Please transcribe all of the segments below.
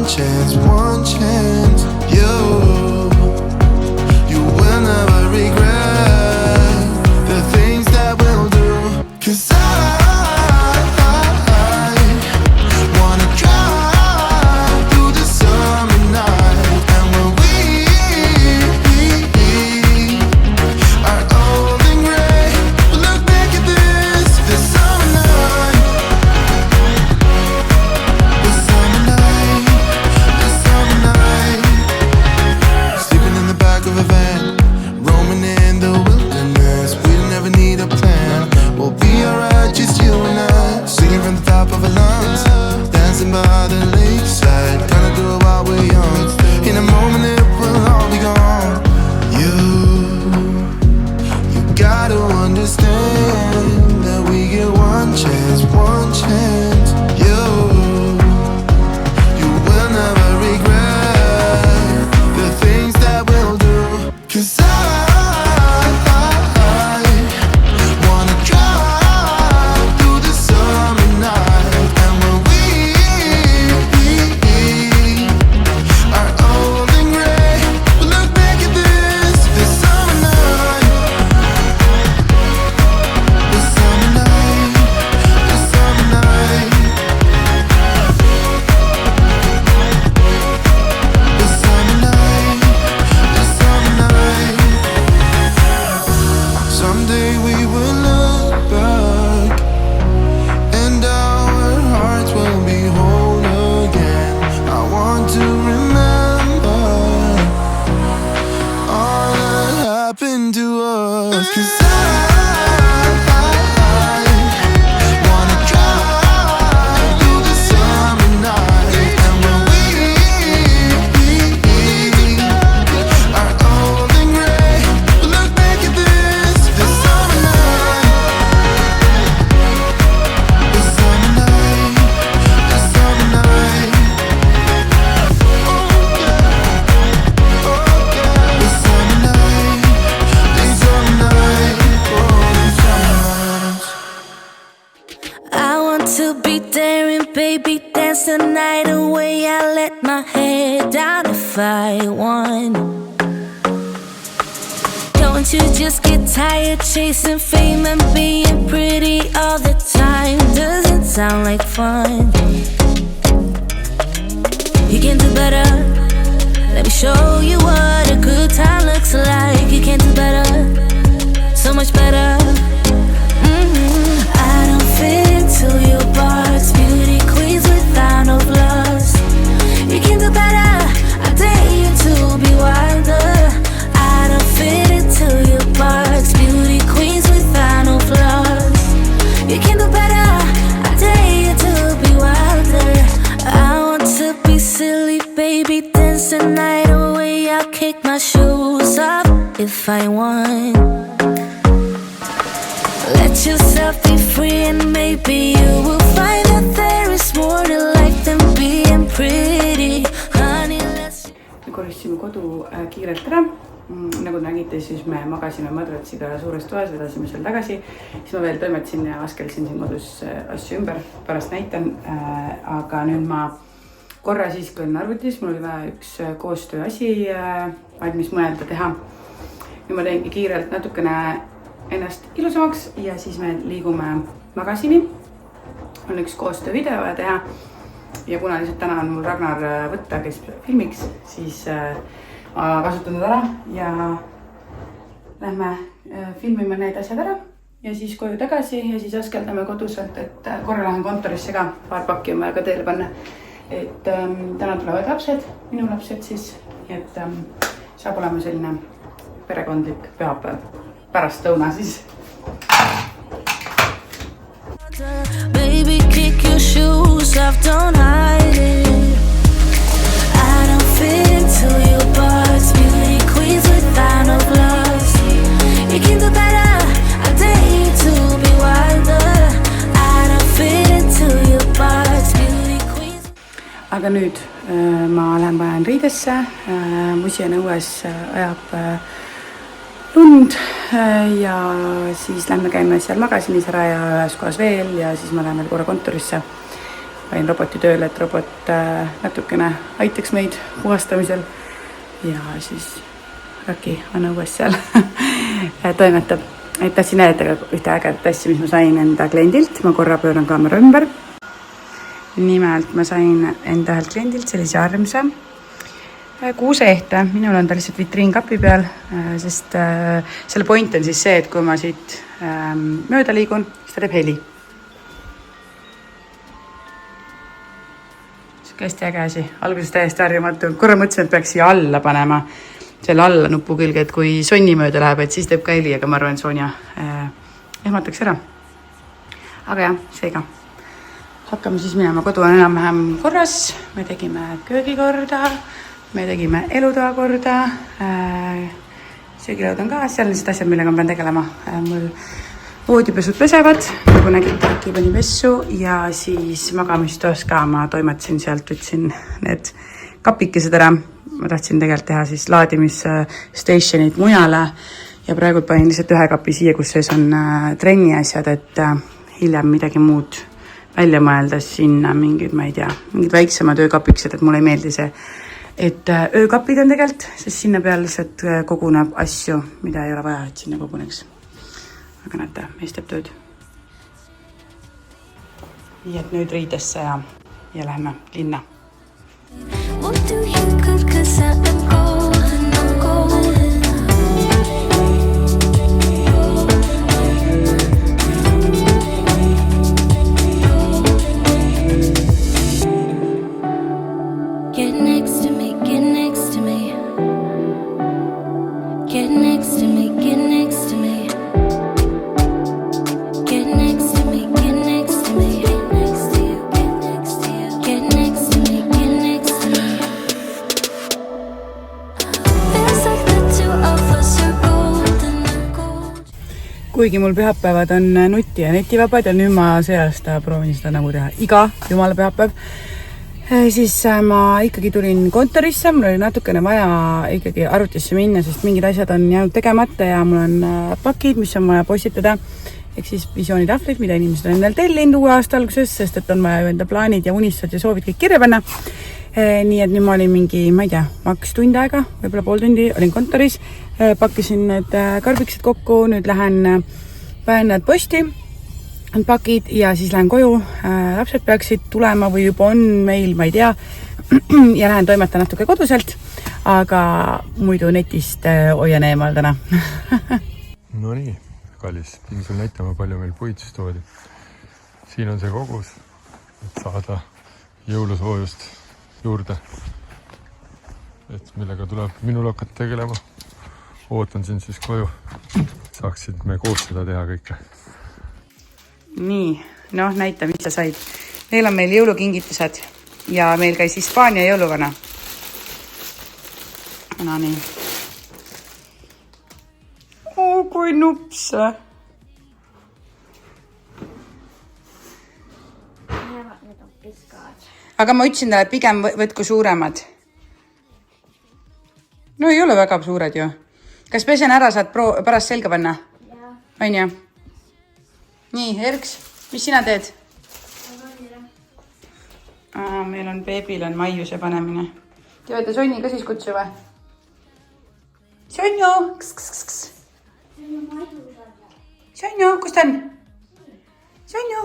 one chance. You will never regret the things that we'll do. 'Cause I wanna drive through the summer night. And when we are old and gray, we'll look back at this summer night. This summer night, this summer night. Sleeping in the back of a van, roaming in the wilderness. We'll never need a plan. We'll be alright, just you and I. Singing from the top of our lungs, dancing by the lakeside. Gonna do it while we're young. In a moment it will all be gone. You gotta understand that we get one chance, one chance. You will never regret the things that we'll do. 'Cause I wanna drive through the summer night. And when we are old and gray, we'll look back at this summer night. This summer night, this summer night. This summer night, this summer night. Someday we will look back and our hearts will be whole again. I want to remember all that happened to us. 'Cause I wanna drive through the summer night. And when we are old and gray, we'll look back at this summer night. This summer night, this summer night. Oh yeah, oh yeah. This summer night, this summer night. Oh, this summer night. I want to be daring, baby, dance the night away. I let my head down if I want. Don't you just get tired chasing fame and being pretty all the time? Doesn't sound like fun. You can do better. Let me show you what a good time looks like. You can do better, so much better. I don't fit into your box, beauty queens without no flaws. You can do better, I dare you to be wilder. I don't fit into your box, beauty queens without no flaws. You can do better, I dare you to be wilder. I want to be silly, baby, dance the night away. I'll kick my shoes off if I want. Let yourself be free and maybe you will find that there is more to life than being pretty. Honey, let's... Me koristasime kodu kiirelt ära. Nagu nägite, siis me magasime madratsiga suures toas, vedasime seal tagasi. Siis ma veel toimetasin ja askelsin siin kodus asju ümber, pärast näitan. Aga nüüd ma korra siiski olin arvutis, mul oli vaja üks koostööasi valmis mõelda teha. Nüüd ma teengi kiirelt natukene ennast ilusamaks ja siis me liigume magasini. On üks koostöövideo vaja teha. Ja kuna lihtsalt täna on mul Ragnar võtta, kes filmiks, siis ma kasutan ta ära ja lähme filmime need asjad ära ja siis koju tagasi ja siis askeldame koduselt, et korra lähen kontorisse ka, paar pakki on vaja ka teele panna. Et täna tulevad lapsed, minu lapsed siis, et saab olema selline perekondlik pühapäev pärast lõuna siis. Baby, kick your shoes off, don't hide it. I don't fit into your box, beauty queens without no flaws. You can do better, I dare you to be wilder. I don't fit into your box, beauty queens. Aga nüüd ma lähen vajan riidesse, musien õues ajab lund ja siis lähme käime seal magasinis ära ja ühes kohas veel ja siis ma lähen veel korra kontorisse panin roboti tööle, et robot natukene aitaks meid puhastamisel ja siis Raki on õues seal toimetab. Et tahtsin näidata ühte ägedat asja, mis ma sain enda kliendilt. Ma korra pööran kaamera ümber. Nimelt ma sain enda ühelt kliendilt sellise armsa kuuseehte. Minul on ta lihtsalt vitriinkapi peal, sest selle point on siis see, et kui ma siit mööda liigun, siis ta teeb heli. Hästi äge asi. Alguses täiesti harjumatu. Korra mõtlesin, et peaks siia alla panema selle alla nupu külge, et kui Sonni mööda läheb, et siis teeb ka heli, aga ma arvan, et Sonja ehmataks ära. Aga jah, seega. Hakkame siis minema, kodu on enam-vähem korras. Me tegime köögi korda, me tegime elutoa korda. Söögilaud on ka, seal on lihtsalt asjad, millega ma pean tegelema. Mul voodipesud pesevad, nagu nägite, äkki pani pessu ja siis magamistoas ka ma toimetasin sealt, võtsin need kapikesed ära. Ma tahtsin tegelikult teha siis laadimisstationid mujale ja praegu panin lihtsalt ühe kapi siia, kus sees on trenni asjad, et hiljem midagi muud välja mõelda sinna mingid, ma ei tea, mingid väiksemad öökapikesed, et mulle ei meeldi see, et öökapid on tegelikult, sest sinna peal lihtsalt koguneb asju, mida ei ole vaja, et sinna koguneks. Aga näete, mees teeb tööd. Nii et nüüd riidesse ja lähme linna. What do you cook? 'Cause I'm golden, I'm golden. Get next to me, get next to me. Get next to me, get next to me. Get next to me, get next to me. Get next to you, get next to you. Get next to me, get next to me. Feels like the two of us are golden, gold. Kuigi mul pühapäevad on nuti- ja netivabad ja nüüd ma see aasta proovin seda nagu teha iga jumala pühapäev, siis ma ikkagi tulin kontorisse, mul oli natukene vaja ikkagi arvutisse minna, sest mingid asjad on jäänud tegemata ja mul on pakid, mis on vaja postitada, ehk siis visioonitahvlid, mida inimesed on endal tellinud uue aasta alguses, sest et on vaja ju enda plaanid ja unistused ja soovid kõik kirja panna. Nii et nüüd ma olin mingi, ma ei tea, maks tund aega, võib-olla pool tundi olin kontoris, pakkisin need karbikesed kokku, nüüd panen need posti, pakid ja siis lähen koju. Lapsed peaksid tulema või juba on meil, ma ei tea, ja lähen toimetan natuke koduselt, aga muidu netist hoian eemal täna. No nii, kallis, pidin sul näitama, palju meil puid siis toodi. Siin on see kogus, et saada jõulusoojust juurde, et millega tuleb minul hakata tegelema. Ootan siin siis koju, saaksid me koos seda teha kõike. Nii, noh, näita, mis sa said. Meil on meil jõulukingitused ja meil käis Hispaania jõuluvana. No nii. Kui nups. Aga ma ütlesin talle, et pigem võtku suuremad. No ei ole väga suured ju. Kas pesen ära saad pärast selga panna? On ju? Nii, Erks, mis sina teed? Meil on beebil on maiuse panemine. Te võite Sonni ka siis kutsu või? Sonju! Sonju, kus ta on? Sonju!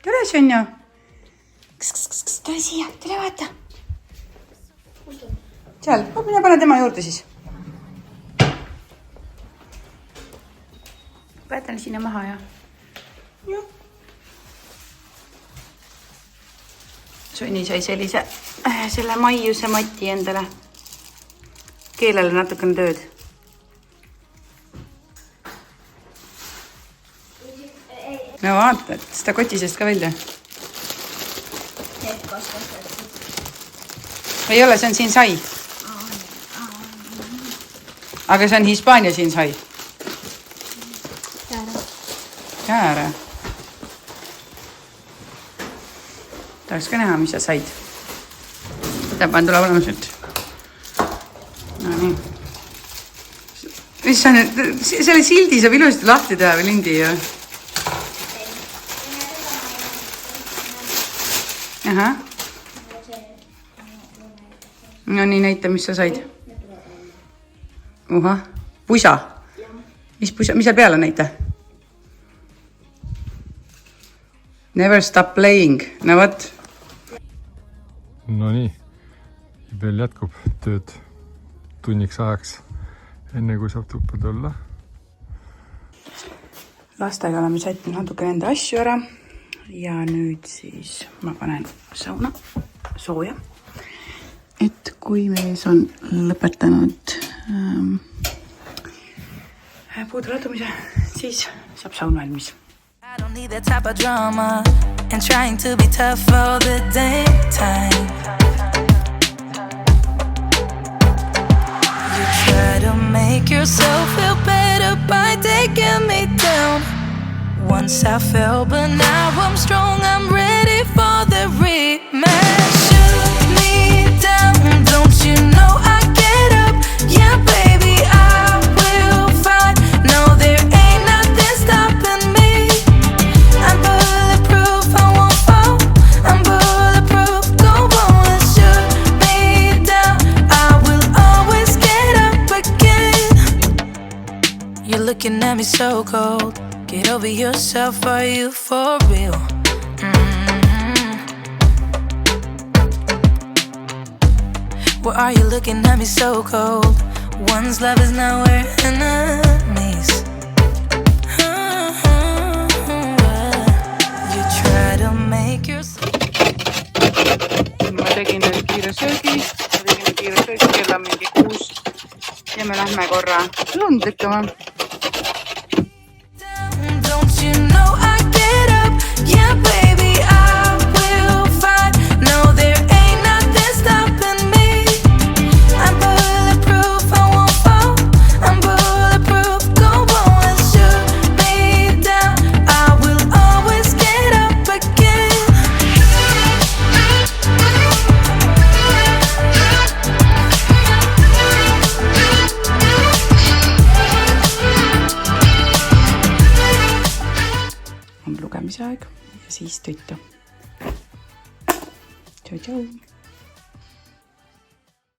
Tule, Sonju! Tule siia, tule vaata! Seal, mine pane tema juurde siis. Päätan sinna maha ja. Juh. Sonni sai sellise, selle maiuse mati endale. Keelele natukene tööd. No vaata, et seda kotisest ka välja. Ei ole, see on siin sai. Aga see on Hispaania siin sai. Käärä. Tahaks ka näha, mis sa said. Täpään tuleb olemas nüüd. No nii. Mis sa nüüd, selle sildi saab ilusti lahti teha või lindi ju. ahah. No nii, näita, mis sa said. Uhah, pusa. Mis pusa, mis seal peale näita? Never stop playing, no võt. No nii, veel jätkub tööd tunniks ajaks, enne kui saab tuppa tulla. Lastega oleme sättinud natuke nende asju ära ja nüüd siis ma panen sauna sooja. Et kui mees on lõpetanud puude ladumise, siis saab saun valmis. I don't need that type of drama and trying to be tough all the daytime. You try to make yourself feel better by taking me down. Once I fell, but now I'm strong, I'm ready for the rematch. Shoot me down, don't you know I get up? Yeah, baby, I will fight. No, there ain't nothing stopping me. I'm bulletproof, I won't fall. I'm bulletproof, go on and shoot me down. I will always get up again. You're looking at me so cold. Get over yourself, are you for real? Why are you looking at me so cold? One's love is now we're enemies. You try to make yourself. Ma tegin nüüd kiire söögi, kell on mingi 6 ja me lähme korra lund lükkama. Don't you know I get up? Yeah, baby, I will fight. No, there ain't nothing stopping me. I'm bulletproof, I won't fall. I'm bulletproof, go on and shoot me down. I will always get up again. On lugemise aeg ja siis tüttu. Tšau, tšau.